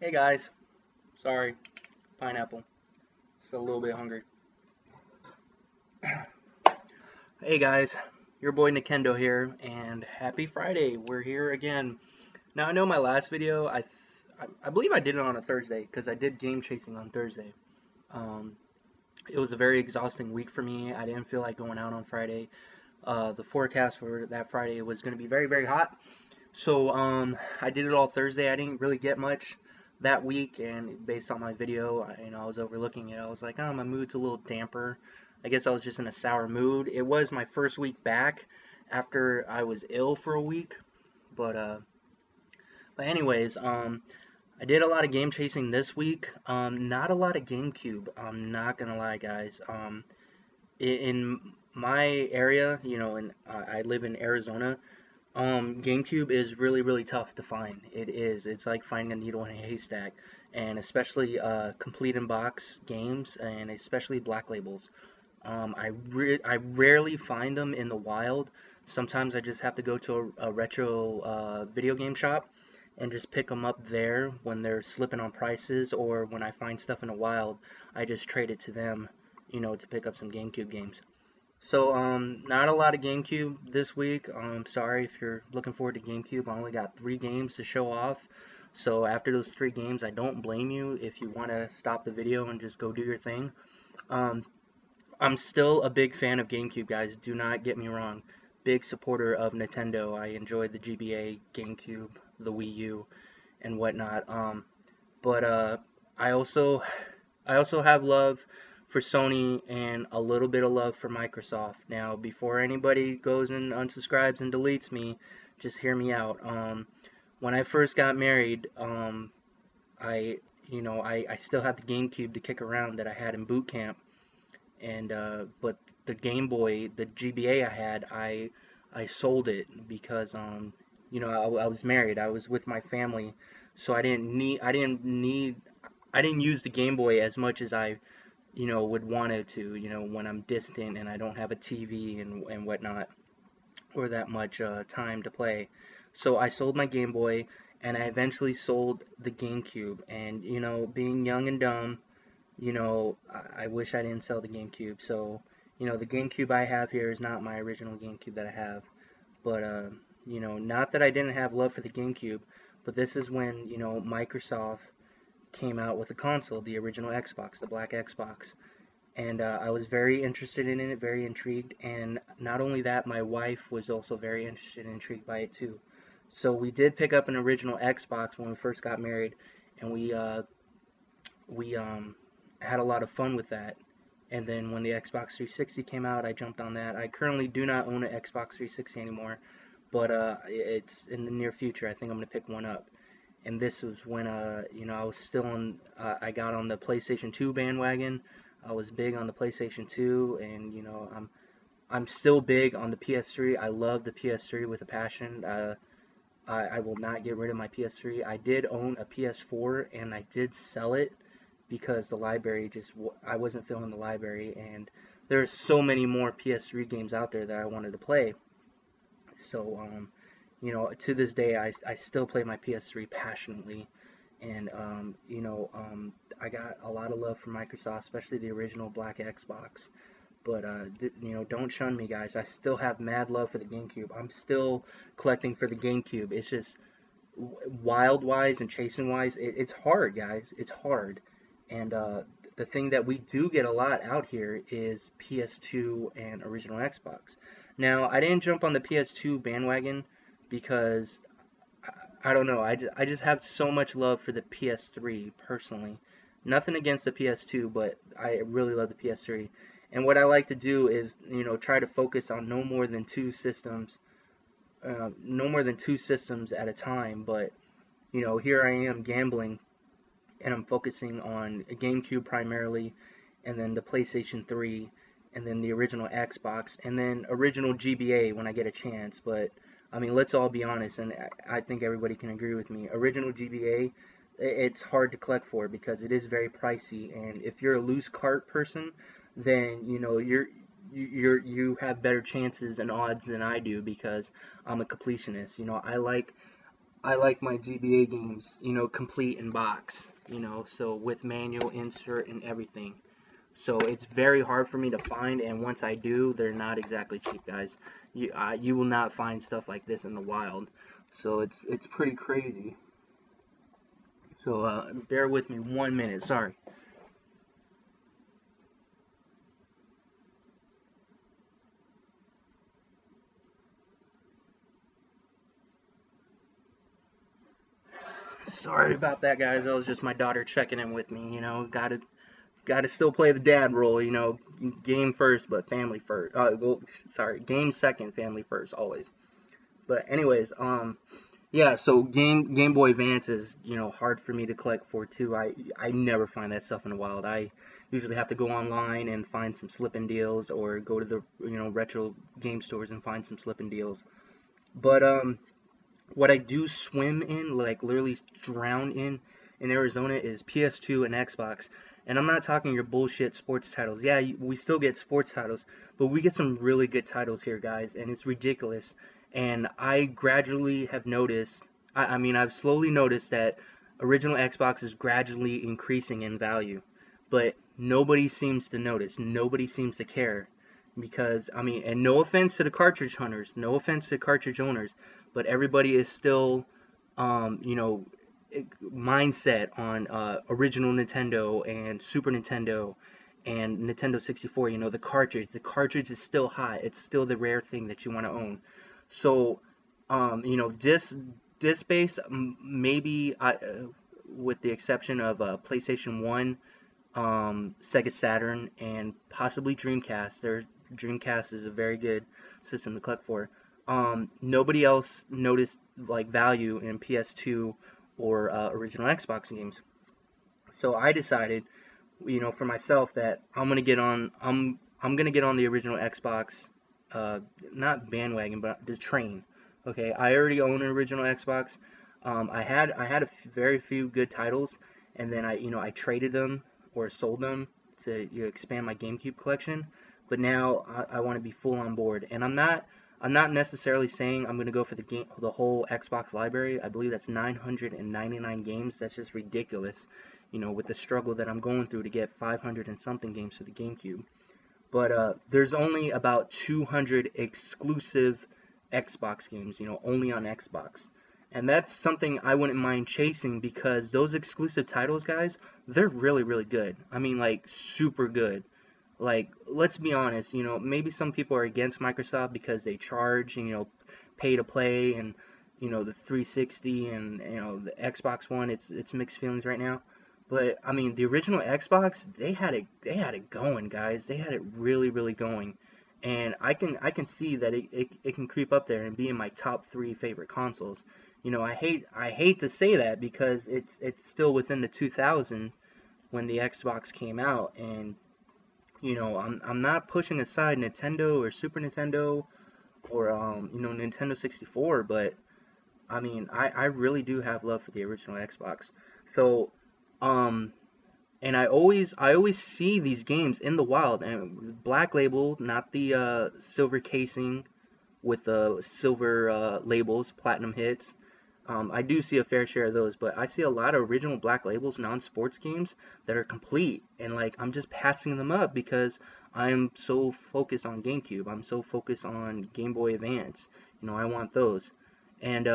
Hey guys, sorry, pineapple. Just a little bit hungry. Hey guys, your boy Nikendo here, and happy Friday. We're here again. Now I know my last video, I believe I did it on a Thursday because I did game chasing on Thursday. Um, it was a very exhausting week for me. I didn't feel like going out on Friday. The forecast for that Friday was going to be very, very hot. So I did it all Thursday. I didn't really get much that week, and based on my video, I was overlooking it. I was like, oh, my mood's a little damper. I guess I was just in a sour mood. It was my first week back after I was ill for a week, but anyways, I did a lot of game chasing this week. Not a lot of GameCube. I'm not gonna lie, guys. In my area, and I live in Arizona. GameCube is really, really tough to find. It is. It's like finding a needle in a haystack, and especially complete in box games, and especially black labels. I rarely find them in the wild. Sometimes I just have to go to a retro video game shop and just pick them up there when they're slipping on prices, or when I find stuff in the wild, I just trade it to them, to pick up some GameCube games. So, not a lot of GameCube this week. Sorry if you're looking forward to GameCube. I only got 3 games to show off. So after those 3 games, I don't blame you if you want to stop the video and just go do your thing. Um, I'm still a big fan of GameCube, guys. Do not get me wrong. Big supporter of Nintendo. I enjoyed the GBA, GameCube, the Wii U, and whatnot. But I also I also have love for Sony and a little bit of love for Microsoft. Now, before anybody goes and unsubscribes and deletes me, just hear me out. When I first got married, I I still had the GameCube to kick around that I had in boot camp, and but the Game Boy, the GBA I had, I sold it because I was married. I was with my family, so I didn't use the Game Boy as much as I would want it to, when I'm distant and I don't have a TV and whatnot, or that much time to play. So I sold my Game Boy, and I eventually sold the GameCube. And, being young and dumb, I wish I didn't sell the GameCube. So, the GameCube I have here is not my original GameCube that I have. But, not that I didn't have love for the GameCube, but this is when, Microsoft came out with a console, the original Xbox, the black Xbox. And I was very interested in it, very intrigued. And not only that, my wife was also very interested and intrigued by it too. So we did pick up an original Xbox when we first got married, and we had a lot of fun with that. And then when the Xbox 360 came out, I jumped on that. I currently do not own an Xbox 360 anymore, but it's in the near future. I think I'm gonna pick one up. And this was when I was still on. I got on the PlayStation 2 bandwagon. I was big on the PlayStation 2, and I'm still big on the PS3. I love the PS3 with a passion. I will not get rid of my PS3. I did own a PS4, and I did sell it because the library I wasn't filling the library, and there's so many more PS3 games out there that I wanted to play. So to this day, I still play my PS3 passionately, and I got a lot of love for Microsoft, especially the original Black Xbox. But don't shun me, guys. I still have mad love for the GameCube. I'm still collecting for the GameCube. It's just wild wise and chasing wise, it's hard, guys. It's hard, and the thing that we do get a lot out here is PS2 and original Xbox. Now, I didn't jump on the PS2 bandwagon because I don't know. I just have so much love for the PS3 personally. Nothing against the PS2, but I really love the PS3. And what I like to do is, try to focus on no more than two systems at a time. But here I am gambling, and I'm focusing on a GameCube primarily, and then the PlayStation 3, and then the original Xbox, and then original GBA when I get a chance. But I mean, let's all be honest, and I think everybody can agree with me. Original GBA, it's hard to collect for because it is very pricey, and if you're a loose cart person, then you have better chances and odds than I do because I'm a completionist. I like my GBA games, you know, complete in box, you know, so with manual insert and everything. So it's very hard for me to find, and once I do, they're not exactly cheap, guys. You will not find stuff like this in the wild. So it's pretty crazy. So bear with me 1 minute. Sorry. Sorry about that, guys. That was just my daughter checking in with me. You know, gotta still play the dad role. You know, game first, but family first. Well, sorry, game second, family first, always. But anyways, yeah. So Game Boy Advance is, you know, hard for me to collect for too. I never find that stuff in the wild. I usually have to go online and find some slipping deals, or go to the, you know, retro game stores and find some slipping deals. But what I do swim in, like literally drown in Arizona, is PS2 and Xbox. And I'm not talking your bullshit sports titles. Yeah, we still get sports titles, but we get some really good titles here, guys, and it's ridiculous. And I gradually have noticed, I mean, I've slowly noticed that original Xbox is gradually increasing in value, but nobody seems to notice. Nobody seems to care. Because, I mean, and no offense to the cartridge hunters, no offense to cartridge owners, but everybody is still, you know, mindset on original Nintendo and Super Nintendo and Nintendo 64. You know, the cartridge. The cartridge is still hot. It's still the rare thing that you want to own. So, you know, disc based, maybe with the exception of PlayStation 1, Sega Saturn, and possibly Dreamcast. Dreamcast is a very good system to collect for. Nobody else noticed like value in PS2 or original Xbox games. So I decided, you know, for myself that I'm gonna get on the original Xbox, uh, not bandwagon, but the train. Okay, I already own an original Xbox. I had very few good titles, and then I traded them or sold them to, you know, expand my GameCube collection. But now I want to be full on board, and I'm not necessarily saying I'm gonna go for the whole Xbox library. I believe that's 999 games. That's just ridiculous, you know, with the struggle that I'm going through to get 500 and something games for the GameCube. But there's only about 200 exclusive Xbox games, you know, only on Xbox. And that's something I wouldn't mind chasing, because those exclusive titles, guys, they're really, really good. I mean, like, super good. Like, let's be honest, you know, maybe some people are against Microsoft because they charge, you know, pay to play, and, you know, the 360 and, you know, the Xbox One, it's mixed feelings right now. But I mean, the original Xbox, they had it going, guys. They had it really, really going. And I can see that it can creep up there and be in my top three favorite consoles. You know, I hate to say that, because it's still within the 2000s when the Xbox came out. And you know, I'm not pushing aside Nintendo or Super Nintendo or you know, Nintendo 64, but I mean, I really do have love for the original Xbox. So, um, and I always see these games in the wild, and Black Label, not the silver casing with the silver labels, platinum hits. I do see a fair share of those, but I see a lot of original Black Labels non-sports games that are complete, and like I'm just passing them up because I'm so focused on GameCube. I'm so focused on Game Boy Advance. You know, I want those. And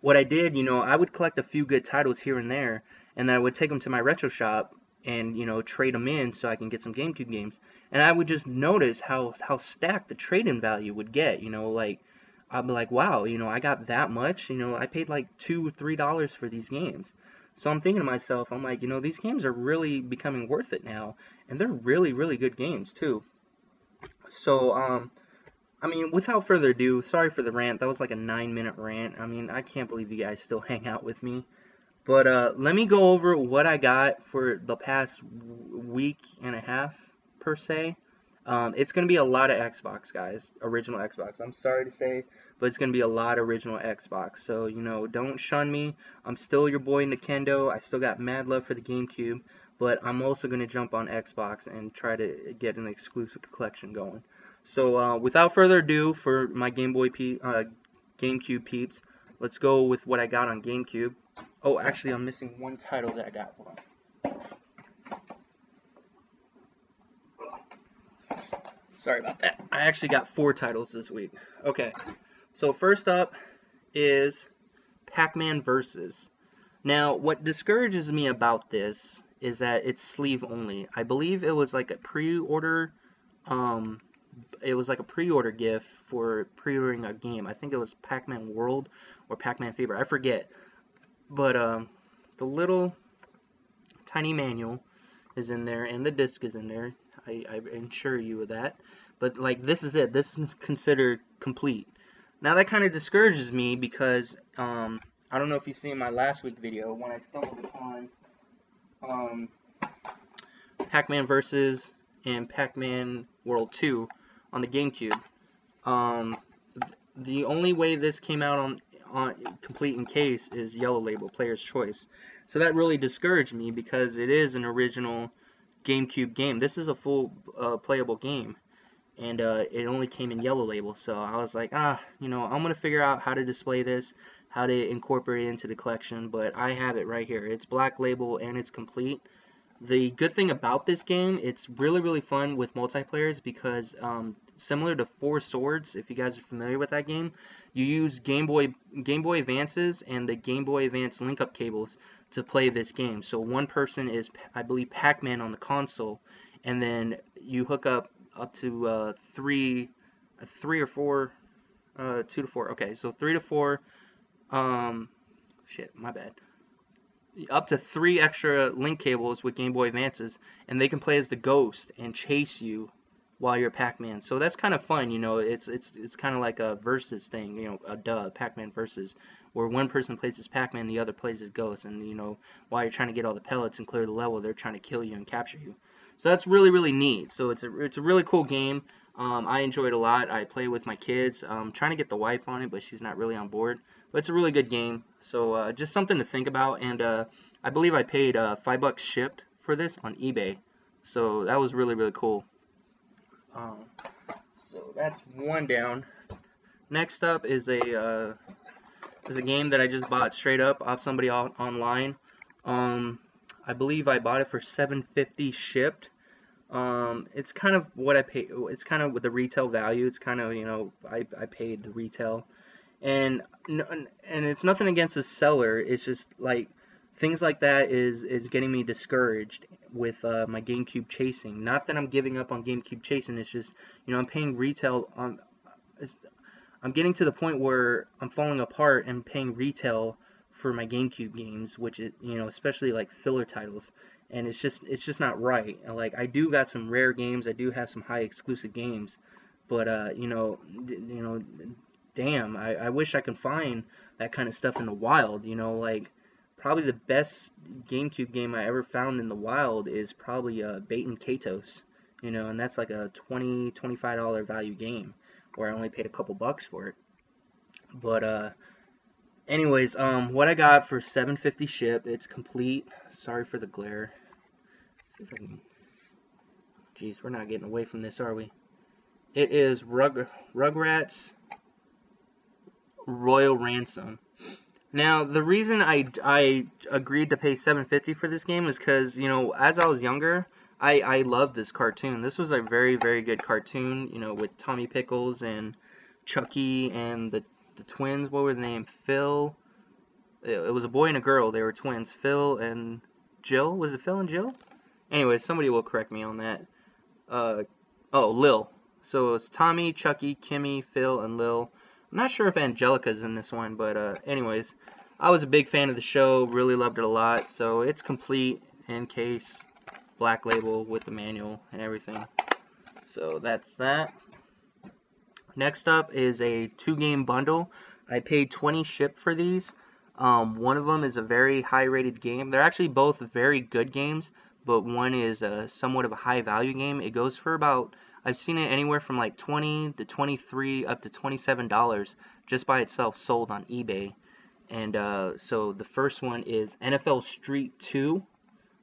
what I did, you know, I would collect a few good titles here and there, and then I would take them to my retro shop and, you know, trade them in so I can get some GameCube games. And I would just notice how stacked the trade-in value would get. You know, like I'd be like, wow, you know, I got that much. You know, I paid like $2 or $3 for these games. So I'm thinking to myself, I'm like, you know, these games are really becoming worth it now, and they're really, really good games too. So I mean, without further ado, sorry for the rant. That was like a 9-minute rant. I mean, I can't believe you guys still hang out with me. But let me go over what I got for the past week and a half, per se. It's going to be a lot of Xbox, guys. Original Xbox. I'm sorry to say, but it's going to be a lot of original Xbox. So, you know, don't shun me. I'm still your boy Nintendo. I still got mad love for the GameCube. But I'm also going to jump on Xbox and try to get an exclusive collection going. So, without further ado, for my GameCube peeps, let's go with what I got on GameCube. Oh, actually, I'm missing one title that I got. Hold on. Sorry about that. I actually got 4 titles this week. Okay, so first up is Pac-Man Versus. Now, what discourages me about this is that it's sleeve only. I believe it was like a pre-order, gift for pre-ordering a game. I think it was Pac-Man World or Pac-Man Fever. I forget. But the little tiny manual is in there, and the disc is in there. I assure you of that. But like, this is it. This is considered complete. Now that kind of discourages me because I don't know if you see in my last week video when I stumbled upon Pac-Man Versus and Pac-Man World 2 on the GameCube. The only way this came out on complete in case is yellow label, player's choice. So that really discouraged me because it is an original GameCube game. This is a full playable game, and it only came in yellow label. So I was like, I'm gonna figure out how to display this, how to incorporate it into the collection. But I have it right here. It's black label and it's complete. The good thing about this game, it's really fun with multiplayers because similar to Four Swords, if you guys are familiar with that game, you use Game Boy Advances and the Game Boy Advance link-up cables to play this game. So one person is, I believe, Pac-Man on the console, and then you hook up to 3 or 4, 2 to 4. Okay, so 3 to 4. Shit, my bad. Up to 3 extra link cables with Game Boy Advances, and they can play as the Ghost and chase you while you're Pac-Man. So that's kind of fun, it's kind of like a versus thing, Pac-Man versus, where one person plays as Pac-Man, the other plays as Ghost, and while you're trying to get all the pellets and clear the level, they're trying to kill you and capture you. So that's really neat. So it's a really cool game. I enjoy it a lot. I play with my kids. I'm trying to get the wife on it, but she's not really on board. But it's a really good game. So just something to think about. And I believe I paid $5 shipped for this on eBay. So that was really cool. So that's one down. Next up is a game that I just bought straight up off somebody online. I believe I bought it for $7.50 shipped. It's kind of what I paid. It's kind of with the retail value. It's kind of, I paid the retail, and it's nothing against the seller. It's just like things like that is getting me discouraged with my GameCube chasing. Not that I'm giving up on GameCube chasing. It's just, I'm paying retail on. I'm getting to the point where I'm falling apart and paying retail for my GameCube games, which is, especially like filler titles. And it's just not right. Like, I do got some rare games, I do have some high exclusive games, but damn, I wish I could find that kind of stuff in the wild. Like, probably the best GameCube game I ever found in the wild is probably Bait and Katos, and that's like a $25 value game where I only paid a couple bucks for it. But anyways, what I got for $7.50 ship, it's complete. Sorry for the glare. See if I can... Jeez, we're not getting away from this, are we? It is Rugrats Royal Ransom. Now, the reason I agreed to pay $7.50 for this game is because, as I was younger, I loved this cartoon. This was a very good cartoon, with Tommy Pickles and Chucky and the twins. What were the names? Phil. It was a boy and a girl. They were twins. Phil and Jill. Was it Phil and Jill? Anyway, somebody will correct me on that. Oh, Lil. So it's Tommy, Chucky, Kimmy, Phil, and Lil. I'm not sure if Angelica's in this one, but anyways, I was a big fan of the show. Really loved it a lot. So it's complete in case, black label with the manual and everything. So that's that. Next up is a 2-game bundle. I paid $20 shipped for these. One of them is a very high-rated game. They're actually both very good games, but one is somewhat of a high-value game. It goes for about, I've seen it anywhere from like $20 to $23 up to $27 just by itself sold on eBay. And so the first one is NFL Street 2.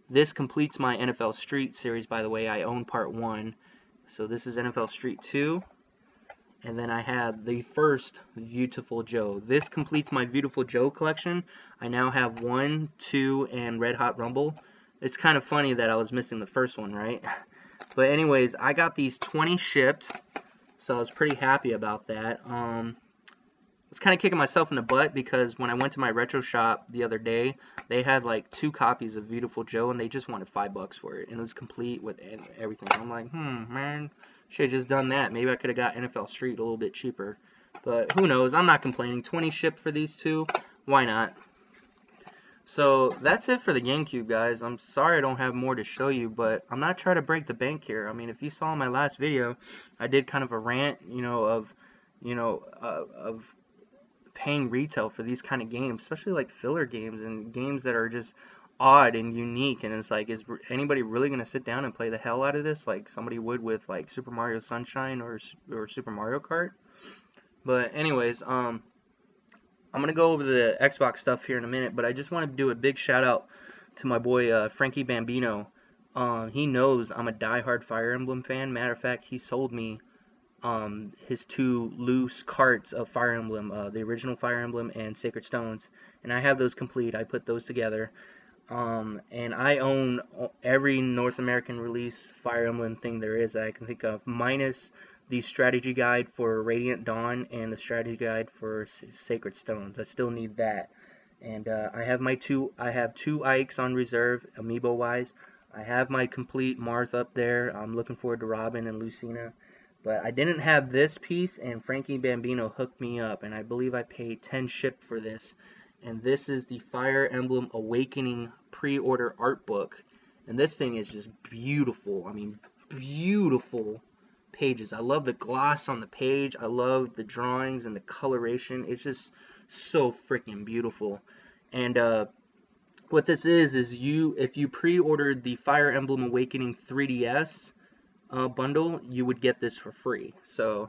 This completes my NFL Street series, by the way. I own part 1. So this is NFL Street 2. And then I have the first Beautiful Joe. This completes my Beautiful Joe collection. I now have 1, 2, and Red Hot Rumble. It's kind of funny that I was missing the first one, right? But anyways, I got these 20 shipped, so I was pretty happy about that. I was kind of kicking myself in the butt because when I went to my retro shop the other day, they had like 2 copies of Beautiful Joe, and they just wanted $5 for it, and it was complete with everything. I'm like, man, should have just done that. Maybe I could have got NFL Street a little bit cheaper, but who knows? I'm not complaining. 20 shipped for these 2. Why not? So that's it for the GameCube, guys. I'm sorry I don't have more to show you, but I'm not trying to break the bank here. I mean, if you saw my last video, I did kind of a rant, of paying retail for these kind of games, especially like filler games and games that are just odd and unique. And it's like, is anybody really gonna sit down and play the hell out of this like somebody would with like Super Mario Sunshine or Super Mario Kart? But anyways, I'm gonna go over the Xbox stuff here in a minute, but I just want to do a big shout out to my boy Frankie Bambino. He knows I'm a diehard Fire Emblem fan. Matter of fact, he sold me his 2 loose carts of Fire Emblem, the original Fire Emblem and Sacred Stones, and I have those complete. I put those together, and I own every North American release Fire Emblem thing there is that I can think of, minus the strategy guide for Radiant Dawn and the strategy guide for Sacred Stones. I still need that, and I have I have 2 Ikes on reserve, amiibo wise. I have my complete Marth up there. I'm looking forward to Robin and Lucina. But I didn't have this piece, and Frankie Bambino hooked me up, and I believe I paid 10 ship for this. And this is the Fire Emblem Awakening pre-order art book. And this thing is just beautiful. I mean, beautiful pages. I love the gloss on the page. I love the drawings and the coloration. It's just so freaking beautiful. And what this is if you pre-ordered the Fire Emblem Awakening 3DS bundle, you would get this for free. So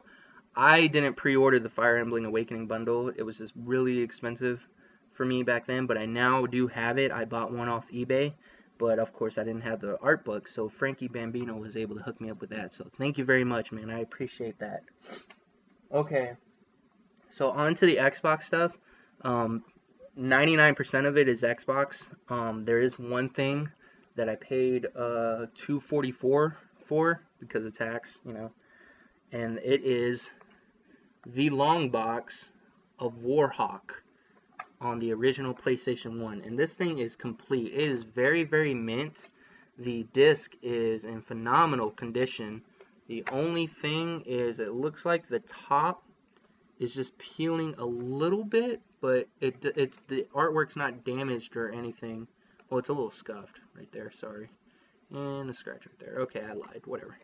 I didn't pre-order the Fire Emblem Awakening bundle. It was just really expensive for me back then, but I now do have it. I bought one off eBay, but of course I didn't have the art book, so Frankie Bambino was able to hook me up with that. So thank you very much, man. I appreciate that. Okay, so on to the Xbox stuff. 99% of it is Xbox. There is one thing that I paid $244 for because of tax, and it is the long box of Warhawk on the original PlayStation 1, and this thing is complete. It is very, very mint. The disc is in phenomenal condition. The only thing is it looks like the top is just peeling a little bit, but it's the artwork's not damaged or anything. Well, it's a little scuffed right there, sorry. And a scratch right there. Okay, I lied, whatever.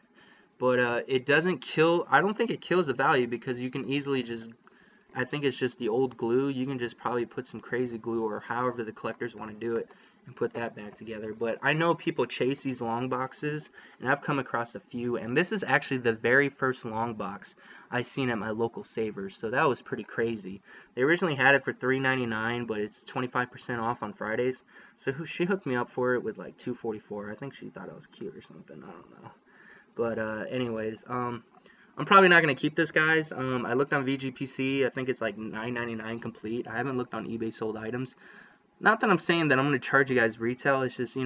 But it doesn't kill, I don't think it kills the value because you can easily just, I think it's just the old glue. You can just probably put some crazy glue or however the collectors want to do it and put that back together. But I know people chase these long boxes, and I've come across a few, and this is actually the very first long box I seen at my local Savers, so that was pretty crazy. They originally had it for $3.99, but it's 25% off on Fridays, so she hooked me up for it with like $2.44. I think she thought I was cute or something, I don't know. But anyways, I'm probably not going to keep this, guys. I looked on VGPC. I think it's like $9.99 complete. I haven't looked on eBay sold items. Not that I'm saying that I'm going to charge you guys retail. It's just, I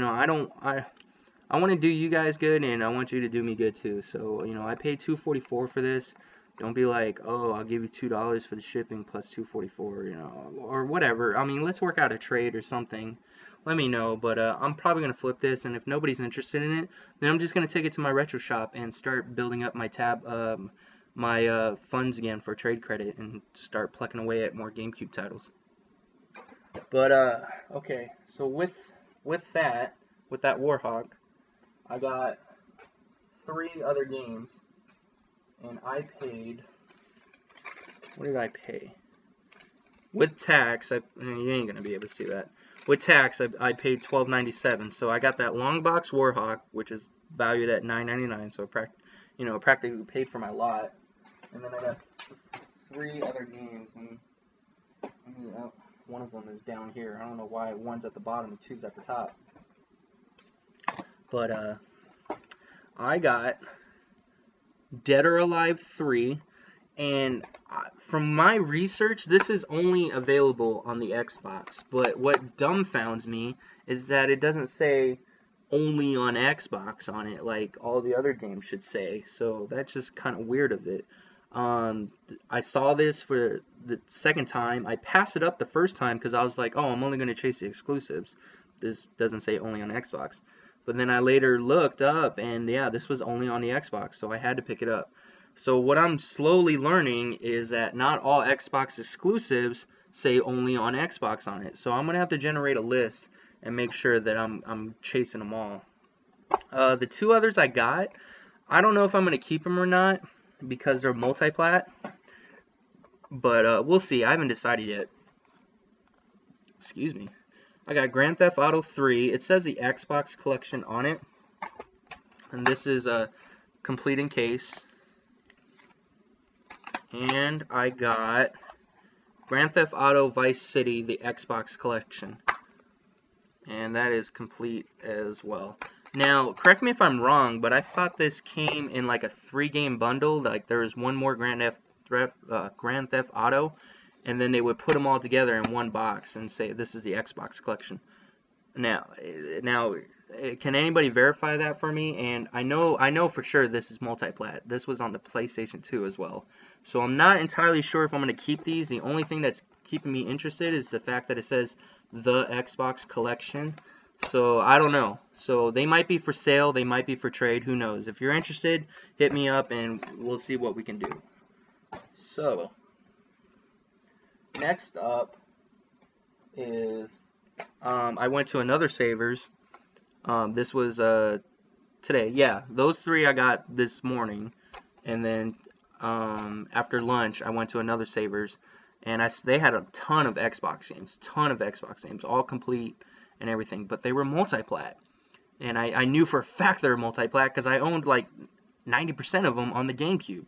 want to do you guys good, and I want you to do me good too. So, I paid $2.44 for this. Don't be like, oh, I'll give you $2 for the shipping plus $2.44, or whatever. I mean, let's work out a trade or something. Let me know, but I'm probably going to flip this, and if nobody's interested in it, then I'm just going to take it to my retro shop and start building up my my funds again for trade credit and start plucking away at more GameCube titles. But okay, so with that Warhawk, I got 3 other games, and I paid, what did I pay? With tax, you ain't gonna be able to see that. With tax, I paid $12.97. So I got that long box Warhawk, which is valued at $9.99. So practically paid for my lot. And then I got 3 other games, and one of them is down here. I don't know why one's at the bottom and 2's at the top. But I got Dead or Alive 3 And from my research, this is only available on the Xbox. But what dumbfounds me is that it doesn't say only on Xbox on it like all the other games should say. So that's just kind of weird of it. I saw this for the second time. I passed it up the first time because I was like, oh, I'm only going to chase the exclusives. This doesn't say only on Xbox. But then I later looked up, and yeah, this was only on the Xbox, so I had to pick it up. So what I'm slowly learning is that not all Xbox exclusives say only on Xbox on it. So I'm going to have to generate a list and make sure that I'm chasing them all. The two others I got, I don't know if I'm going to keep them or not because they're multi-plat, but we'll see. I haven't decided yet. Excuse me. I got Grand Theft Auto 3. It says the Xbox collection on it, and this is a complete in case. And I got Grand Theft Auto Vice City, the Xbox collection, and that is complete as well. Now, correct me if I'm wrong, but I thought this came in like a 3-game bundle. Like there was one more Grand Theft Auto, and then they would put them all together in one box and say this is the Xbox collection. Now, can anybody verify that for me? And I know for sure this is multi-plat. This was on the PlayStation 2 as well. So I'm not entirely sure if I'm going to keep these. The only thing that's keeping me interested is the fact that it says the Xbox collection. So I don't know. So they might be for sale, they might be for trade, who knows. If you're interested, hit me up and we'll see what we can do. So next up is I went to another Savers. This was today. Yeah, those three I got this morning, and then after lunch I went to another Savers, and they had a ton of Xbox games, all complete and everything, but they were multi-plat, and I knew for a fact they were multi-plat because I owned like 90% of them on the GameCube.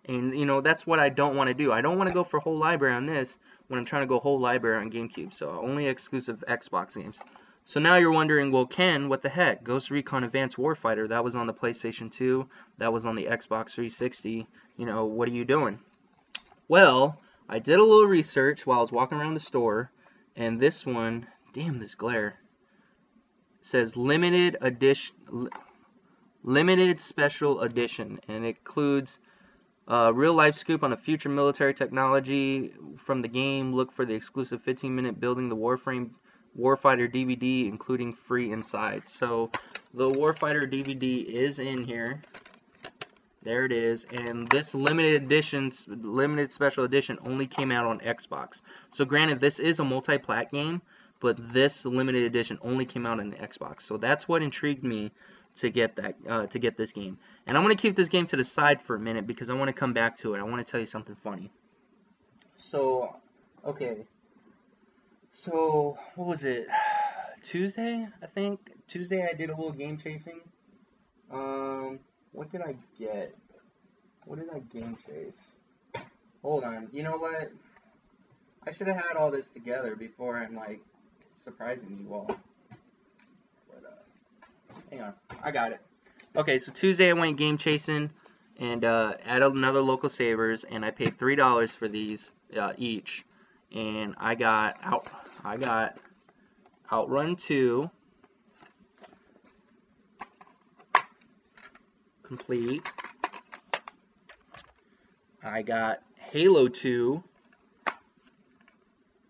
And, you know, that's what I don't want to do. I don't want to go for whole library on this when I'm trying to go whole library on GameCube. So, only exclusive Xbox games. So, now you're wondering, well, Ken, what the heck? Ghost Recon Advanced Warfighter, that was on the PlayStation 2. That was on the Xbox 360. You know, what are you doing? Well, I did a little research while I was walking around the store. And this one, damn this glare, says limited special edition. And it includes real-life scoop on a future military technology from the game. Look for the exclusive 15-minute Building the Warfighter DVD, including free inside. So the Warfighter DVD is in here. There it is. And this limited special edition only came out on Xbox. So granted, this is a multi-plat game, but this limited edition only came out on the Xbox. So that's what intrigued me to get this game. And I'm going to keep this game to the side for a minute because I want to come back to it. I want to tell you something funny. So, okay. So, what was it? Tuesday, I think? Tuesday I did a little game chasing. What did I get? What did I game chase? Hold on. You know what? I should have had all this together before I'm, like, surprising you all. Hang on, I got it. Okay, so Tuesday I went game chasing and at another local Savers, and I paid $3 for these each, and I got Outrun 2 complete. I got Halo 2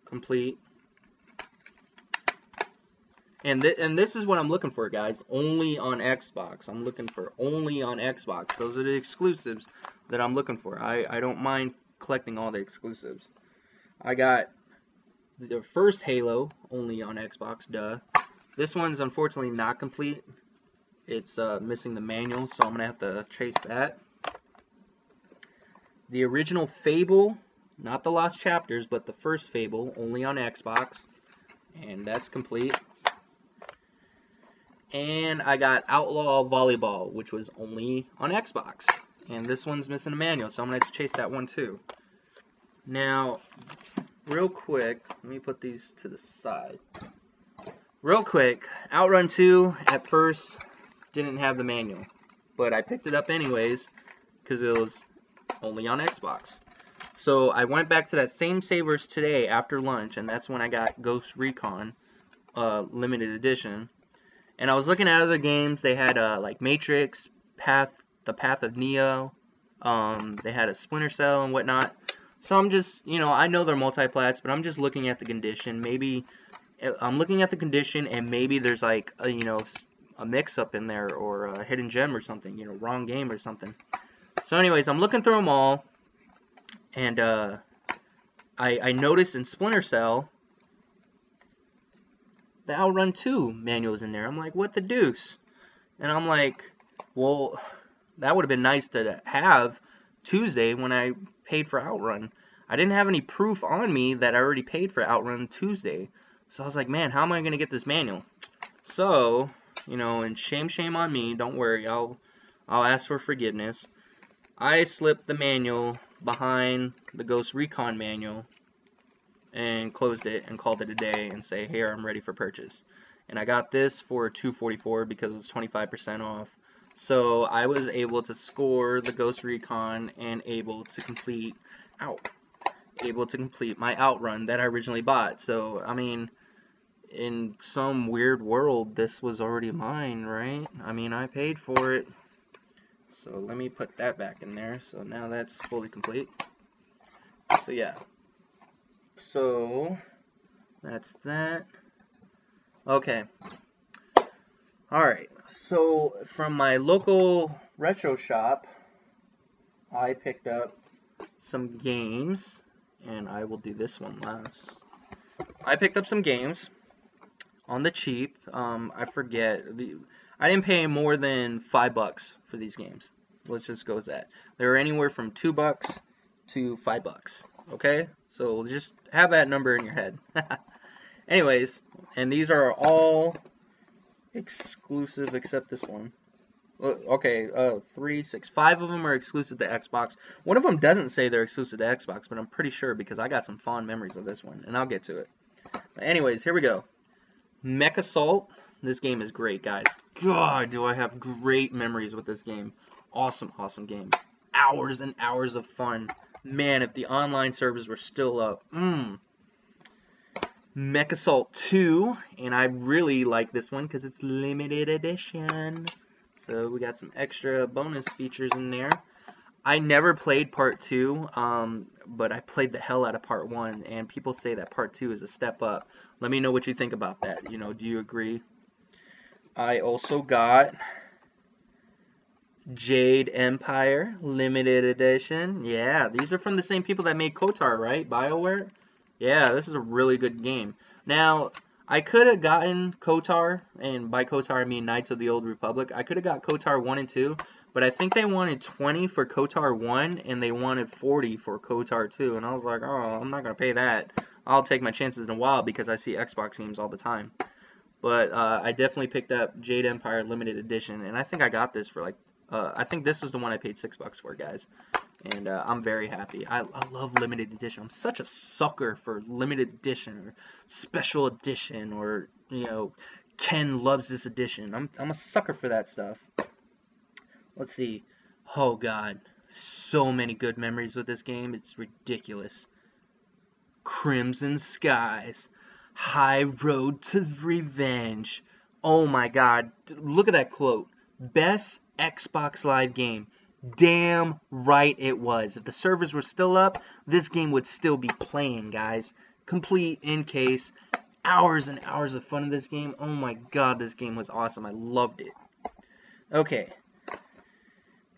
complete. And this is what I'm looking for, guys. Only on Xbox. I'm looking for only on Xbox. Those are the exclusives that I'm looking for. I don't mind collecting all the exclusives. I got the first Halo only on Xbox. Duh. This one's unfortunately not complete. It's missing the manual, so I'm going to have to chase that. The original Fable, not the Lost Chapters, but the first Fable, only on Xbox. And that's complete. And I got Outlaw Volleyball, which was only on Xbox. And this one's missing a manual, so I'm going to have to chase that one too. Now, real quick, let me put these to the side. Real quick, Outrun 2 at first didn't have the manual. But I picked it up anyways, because it was only on Xbox. So I went back to that same Savers today after lunch, and that's when I got Ghost Recon limited edition. And I was looking at other games. They had like Matrix, the Path of Neo. They had a Splinter Cell and whatnot. So I'm just, I know they're multi-plats, but I'm just looking at the condition. Maybe I'm looking at the condition, and maybe there's like a mix-up in there, or a hidden gem or something, wrong game or something. So anyways, I'm looking through them all, and I noticed in Splinter Cell the Outrun 2 manual's in there. I'm like, what the deuce? And I'm like, well, that would have been nice to have Tuesday when I paid for Outrun. I didn't have any proof on me that I already paid for Outrun Tuesday. So I was like, man, how am I going to get this manual? So, and shame on me, don't worry, I'll ask for forgiveness. I slipped the manual behind the Ghost Recon manual and closed it and called it a day and say, here, I'm ready for purchase. And I got this for $244 because it was 25% off. So I was able to score the Ghost Recon and able to complete my Outrun that I originally bought. So, I mean, in some weird world, this was already mine, right? I mean, I paid for it. So let me put that back in there. So now that's fully complete. So yeah. So that's that. Okay. Alright. So from my local retro shop, I picked up some games. And I will do this one last. I picked up some games on the cheap. I forget. I didn't pay more than $5 for these games. Let's just go with that. They were anywhere from $2 to $5. Okay? So just have that number in your head. Anyways, and these are all exclusive except this one. Okay, 3, 6, 5 of them are exclusive to Xbox. One of them doesn't say they're exclusive to Xbox, but I'm pretty sure because I got some fond memories of this one, and I'll get to it. But anyways, here we go. Mech Assault. This game is great, guys. God, do I have great memories with this game. Awesome, awesome game. Hours and hours of fun. Man, if the online servers were still up. Mech Assault 2, and I really like this one because it's limited edition. So we got some extra bonus features in there. I never played Part 2, but I played the hell out of Part 1, and people say that Part 2 is a step up. Let me know what you think about that. Do you agree? I also got Jade Empire Limited Edition. Yeah, these are from the same people that made KOTOR, right? BioWare? Yeah, this is a really good game. Now, I could have gotten KOTOR, and by KOTOR I mean Knights of the Old Republic. I could have got KOTOR 1 and 2, but I think they wanted 20 for KOTOR 1, and they wanted 40 for KOTOR 2, and I was like, oh, I'm not going to pay that. I'll take my chances in a while because I see Xbox games all the time. But I definitely picked up Jade Empire Limited Edition, and I think I got this for like, I think this is the one I paid $6 for, guys. And I'm very happy. I love limited edition. I'm such a sucker for limited edition or special edition, or Ken loves this edition. I'm a sucker for that stuff. Let's see. Oh God, so many good memories with this game. It's ridiculous. Crimson Skies, High Road to Revenge. Oh my God, look at that quote. Best Xbox Live game. Damn right it was. If the servers were still up, this game would still be playing, guys. Complete in case. Hours and hours of fun in this game. Oh my God, this game was awesome. I loved it. Okay.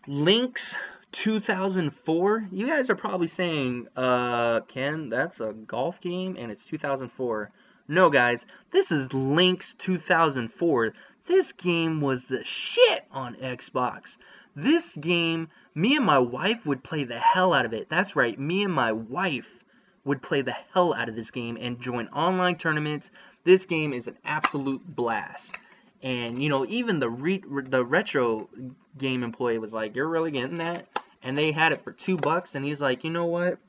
Lynx 2004. You guys are probably saying, Ken, that's a golf game and it's 2004. No, guys, this is Lynx 2004. This game was the shit on Xbox. This game, me and my wife would play the hell out of it. That's right, me and my wife would play the hell out of this game and join online tournaments. This game is an absolute blast. And, even the retro game employee was like, you're really getting that? And they had it for $2, and he's like, you know what?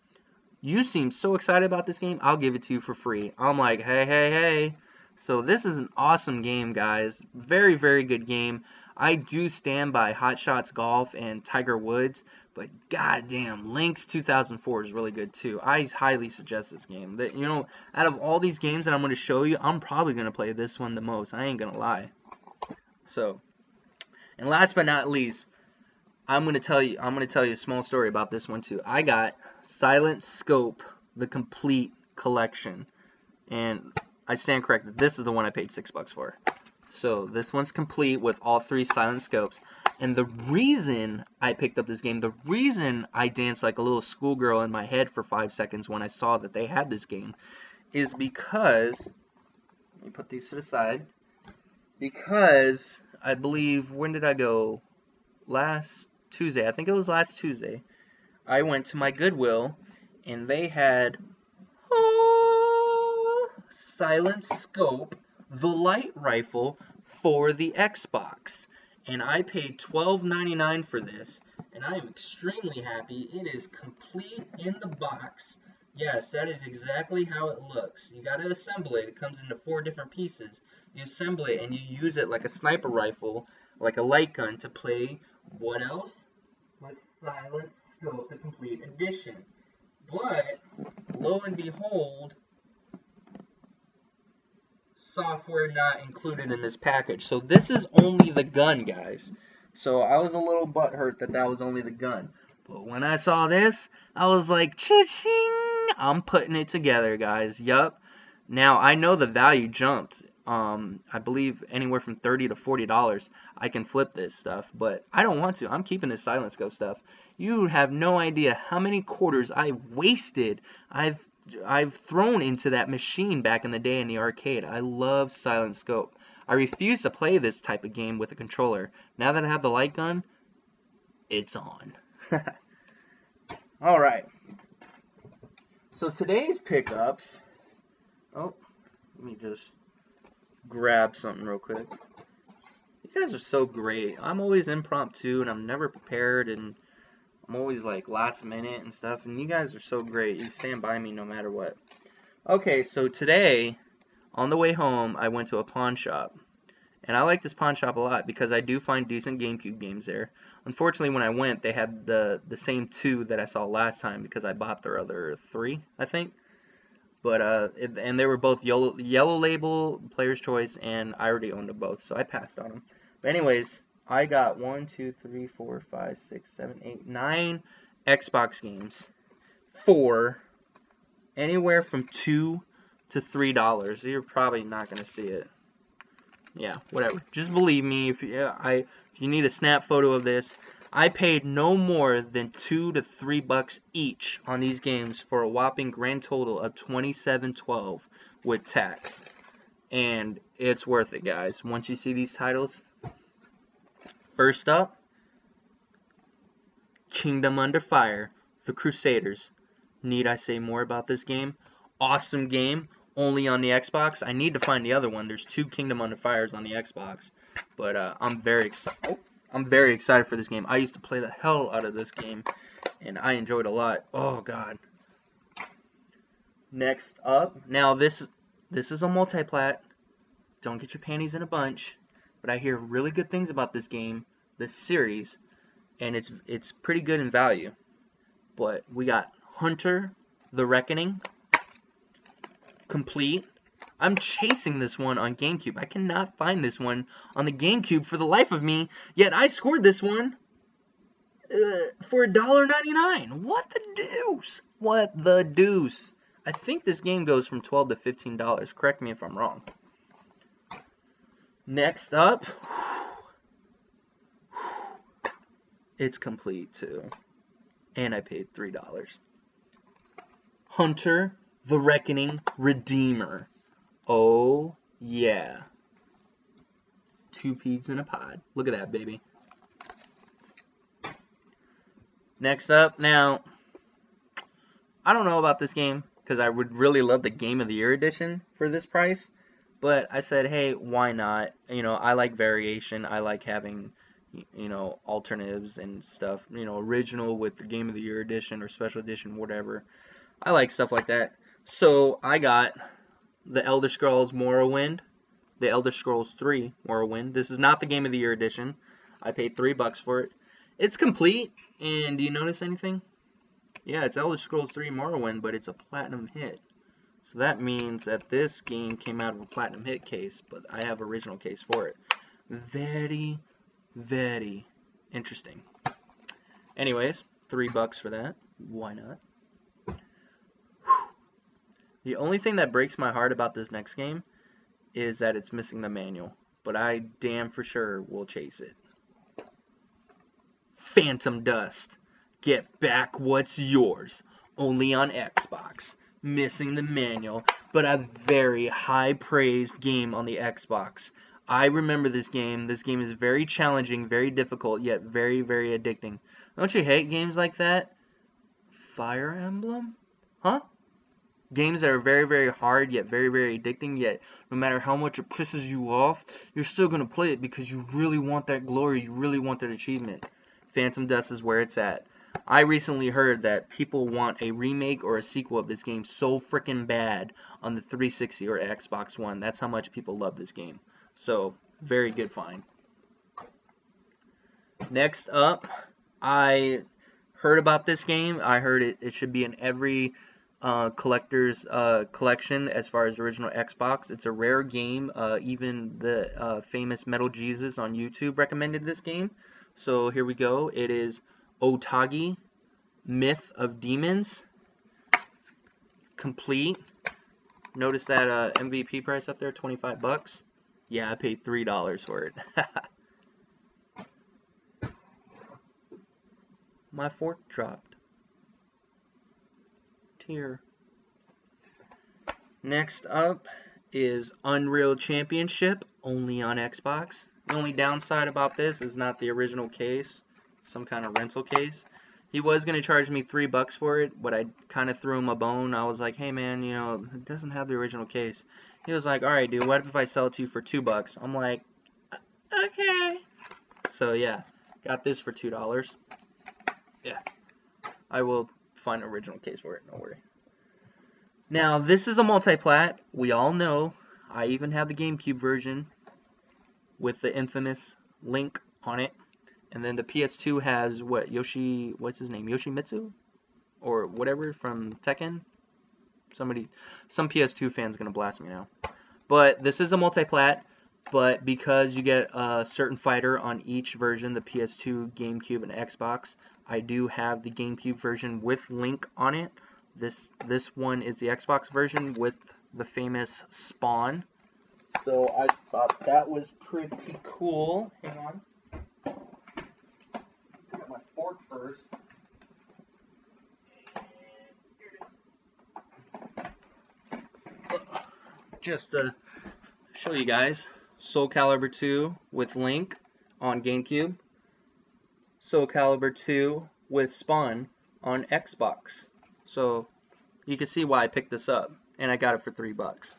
You seem so excited about this game, I'll give it to you for free. I'm like, hey. So this is an awesome game, guys. Very, very good game. I do stand by Hot Shots Golf and Tiger Woods, But goddamn, Lynx 2004 is really good too. I highly suggest this game. That, you know, out of all these games that I'm going to show you, I'm probably going to play this one the most. I ain't going to lie. So, and last but not least, I'm going to tell you a small story about this one too. I got Silent Scope, the complete collection. And I stand corrected. This is the one I paid $6 for. So this one's complete with all 3 Silent Scopes. And the reason I picked up this game, the reason I danced like a little schoolgirl in my head for 5 seconds when I saw that they had this game, is because, let me put these to the side, because I believe, when did I go? Last Tuesday. I think it was last Tuesday. I went to my Goodwill, and they had Silent Scope, the light rifle for the Xbox, and I paid $12.99 for this, and I am extremely happy. It is complete in the box. Yes, that is exactly how it looks. You gotta assemble it. It comes into 4 different pieces. You assemble it and you use it like a sniper rifle, like a light gun, to play what else? The Silent Scope, the complete edition. But lo and behold, software not included in this package. So this is only the gun, guys. So I was a little butthurt that was only the gun. But when I saw this, I was like, cha-ching! I'm putting it together, guys. Yup. Now, I know the value jumped. I believe anywhere from $30 to $40. I can flip this stuff, but I don't want to. I'm keeping this Silent Scope stuff. You have no idea how many quarters I've wasted. I've thrown into that machine back in the day in the arcade. I love Silent Scope. I refuse to play this type of game with a controller. Now that I have the light gun, it's on. Alright. So today's pickups... Oh, let me just grab something real quick. You guys are so great. I'm always impromptu and I'm never prepared and I'm always like last minute and stuff, and you guys are so great. You stand by me no matter what. Okay, so today, on the way home, I went to a pawn shop. And I like this pawn shop a lot because I do find decent Gamecube games there. Unfortunately, when I went, they had the same 2 that I saw last time because I bought their other 3, I think. But, and they were both yellow label, player's choice, and I already owned them both, so I passed on them. But anyways, I got 1, 2, 3, 4, 5, 6, 7, 8, 9 Xbox games for anywhere from $2 to $3. You're probably not going to see it. Yeah, whatever. Just believe me. If you need a snap photo of this, I paid no more than $2 to $3 each on these games for a whopping grand total of $27.12 with tax. And it's worth it, guys. Once you see these titles. First up, Kingdom Under Fire, The Crusaders. Need I say more about this game? Awesome game, only on the Xbox. I need to find the other one. There's 2 Kingdom Under Fires on the Xbox, but I'm very excited. I'm very excited for this game. I used to play the hell out of this game, and I enjoyed it a lot. Oh God. Next up, now this is a multi-plat. Don't get your panties in a bunch, but I hear really good things about this game, this series, and it's pretty good in value. But we got Hunter, The Reckoning, complete. I'm chasing this one on Gamecube. I cannot find this one on the Gamecube for the life of me, yet I scored this one for $1.99. What the deuce? What the deuce? I think this game goes from $12 to $15. Correct me if I'm wrong. Next up, it's complete too, and I paid $3. Hunter, The Reckoning, Redeemer. Oh yeah, 2 peas in a pod. Look at that, baby. Next up, now, I don't know about this game because I would really love the Game of the Year edition for this price. But I said, hey, why not? You know, I like variation. I like having, you know, alternatives and stuff. You know, original with the Game of the Year edition or special edition, whatever. I like stuff like that. So I got the Elder Scrolls Morrowind, the Elder Scrolls 3 Morrowind. This is not the Game of the Year edition. I paid $3 for it. It's complete, and do you notice anything? Yeah, it's Elder Scrolls 3 Morrowind, but it's a platinum hit. So that means that this game came out of a platinum hit case, but I have original case for it. Very, very interesting. Anyways, $3 for that. Why not? The only thing that breaks my heart about this next game is that it's missing the manual, but I damn for sure will chase it. Phantom Dust. Get back what's yours. Only on Xbox. Missing the manual, but a very high praised game on the Xbox. I remember this game. This game is very challenging, very difficult, yet very, very addicting. Don't you hate games like that? Fire Emblem? Huh? Games that are very, very hard, yet very, very addicting, yet no matter how much it pisses you off, you're still going to play it because you really want that glory, you really want that achievement. Phantom Dust is where it's at. I recently heard that people want a remake or a sequel of this game so freaking bad on the 360 or Xbox One. That's how much people love this game. So, very good find. Next up, I heard about this game. I heard it should be in every collector's collection as far as original Xbox. It's a rare game. Even the famous Metal Jesus on YouTube recommended this game. So here we go. It is Otagi, Myth of Demons. Complete. Notice that MVP price up there, $25. Yeah, I paid $3 for it. My fork dropped. Tear. Next up is Unreal Championship, only on Xbox. The only downside about this is not the original case, some kind of rental case. He was going to charge me $3 for it, but I kind of threw him a bone. I was like, hey man, you know, it doesn't have the original case. He was like, alright dude, what if I sell it to you for $2? I'm like, okay. So yeah, got this for $2. Yeah, I will find an original case for it, don't worry. Now, this is a multi-plat. We all know. I even have the GameCube version with the infamous Link on it. And then the PS2 has what, what's his name? Yoshimitsu? Or whatever from Tekken? Some PS2 fan's gonna blast me now. But this is a multi-plat, but because you get a certain fighter on each version, the PS2, GameCube, and Xbox, I do have the GameCube version with Link on it. This one is the Xbox version with the famous Spawn. So I thought that was pretty cool. Hang on. Got my fork first. Just to show you guys, Soul Calibur 2 with Link on GameCube. Soul Calibur 2 with Spawn on Xbox. So you can see why I picked this up, and I got it for $3.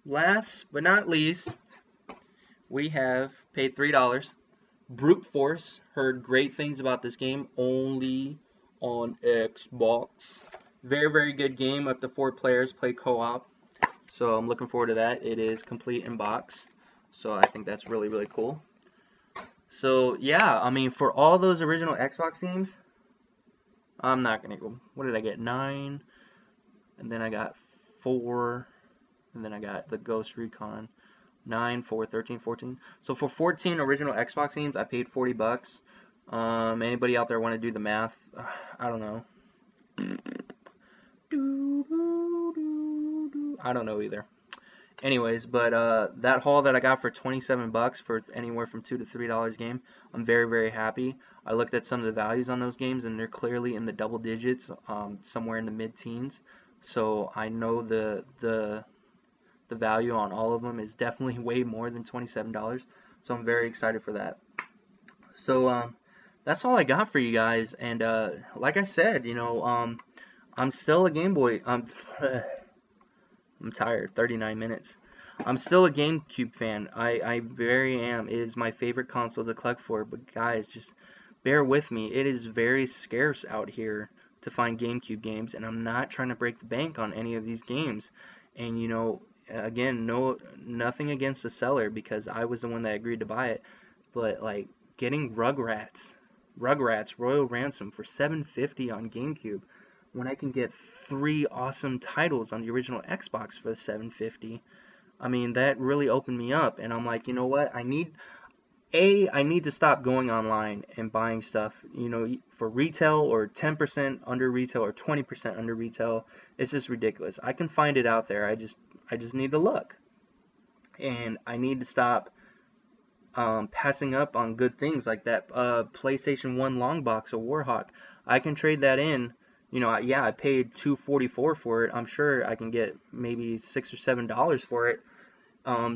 Last but not least, we have paid $3. Brute Force. Heard great things about this game, only on Xbox. Very, very good game. Up to 4 players, play co-op. So I'm looking forward to that. It is complete in box. So I think that's really, really cool. So yeah, I mean, for all those original Xbox games, I'm not gonna go. What did I get? 9, and then I got 4, and then I got the Ghost Recon. 9, 4, 13, 14. So for 14 original Xbox games, I paid $40. Anybody out there want to do the math? I don't know. I don't know either. Anyways, but that haul that I got for $27 for anywhere from $2 to $3 game, I'm very, very happy. I looked at some of the values on those games, and they're clearly in the double digits, somewhere in the mid-teens. So I know the value on all of them is definitely way more than $27. So I'm very excited for that. So that's all I got for you guys. And like I said, you know, I'm still a Game Boy. I'm tired. 39 minutes. I'm still a GameCube fan. I very am. It is my favorite console to collect for. But guys, just bear with me. It is very scarce out here to find GameCube games, and I'm not trying to break the bank on any of these games. And you know, again, nothing against the seller because I was the one that agreed to buy it. but like getting Rugrats Royal Ransom for 750 on GameCube when I can get three awesome titles on the original Xbox for 750. I mean, that really opened me up, and I'm like, you know what? I need to stop going online and buying stuff, for retail or 10% under retail or 20% under retail. It's just ridiculous. I can find it out there. I just need to look, and I need to stop passing up on good things like that PlayStation 1 long box of Warhawk. I can trade that in. Yeah, I paid $244 for it. I'm sure I can get maybe $6 or $7 for it,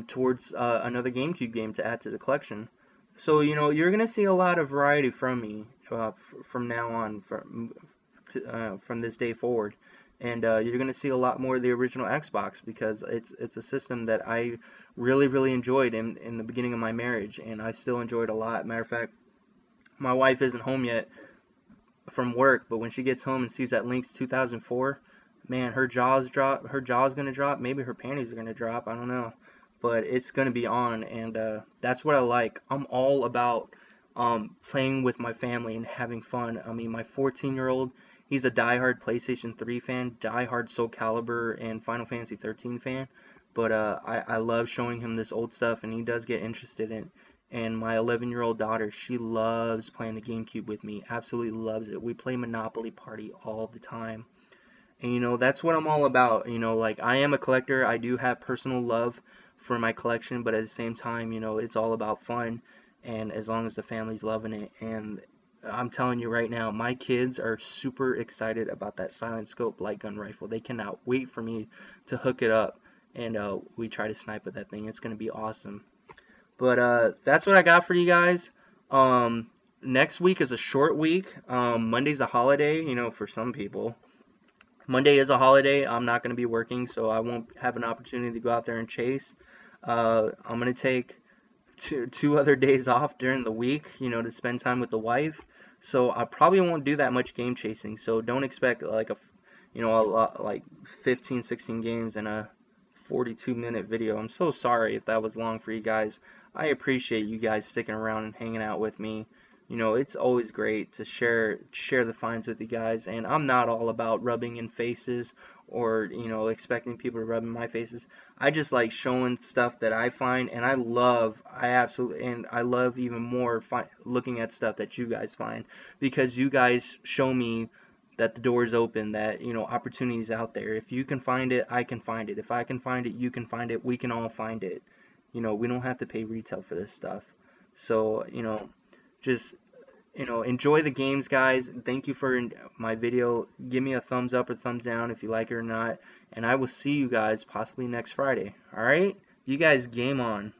towards another GameCube game to add to the collection. So you're gonna see a lot of variety from me, from now on, from this day forward, and you're gonna see a lot more of the original Xbox because it's a system that I really enjoyed in the beginning of my marriage, and I still enjoy it a lot. Matter of fact, my wife isn't home yet from work, but when she gets home and sees that Link's 2004, man, her jaw's drop. Her jaw's gonna drop. Maybe her panties are gonna drop. I don't know, but it's gonna be on, and that's what I like. I'm all about playing with my family and having fun. I mean, my 14-year-old, he's a diehard PlayStation 3 fan, diehard Soul Calibur and Final Fantasy 13 fan. But I love showing him this old stuff, and he does get interested in. And my 11-year-old daughter, she loves playing the GameCube with me. Absolutely loves it. We play Monopoly Party all the time. And that's what I'm all about. Like, I am a collector. I do have personal love for my collection, but at the same time, it's all about fun. And as long as the family's loving it. And I'm telling you right now, my kids are super excited about that Silent Scope light gun rifle. They cannot wait for me to hook it up and we try to snipe at that thing. It's going to be awesome. But that's what I got for you guys. Next week is a short week. Monday's a holiday, for some people. Monday is a holiday. I'm not going to be working, so I won't have an opportunity to go out there and chase. I'm going to take two other days off during the week, to spend time with the wife. So I probably won't do that much game chasing. So don't expect like a lot, like 15, 16 games in a 42-minute video. I'm so sorry if that was long for you guys. I appreciate you guys sticking around and hanging out with me. It's always great to share the finds with you guys, and I'm not all about rubbing in faces or expecting people to rub in my faces. I just like showing stuff that I find, and I love even more looking at stuff that you guys find, because you guys show me that the door is open, that opportunities out there. If you can find it, I can find it. If I can find it, you can find it. We can all find it. We don't have to pay retail for this stuff. So just enjoy the games, guys. Thank you for my video. Give me a thumbs up or thumbs down if you like it or not, and I will see you guys possibly next Friday. All right, you guys, game on.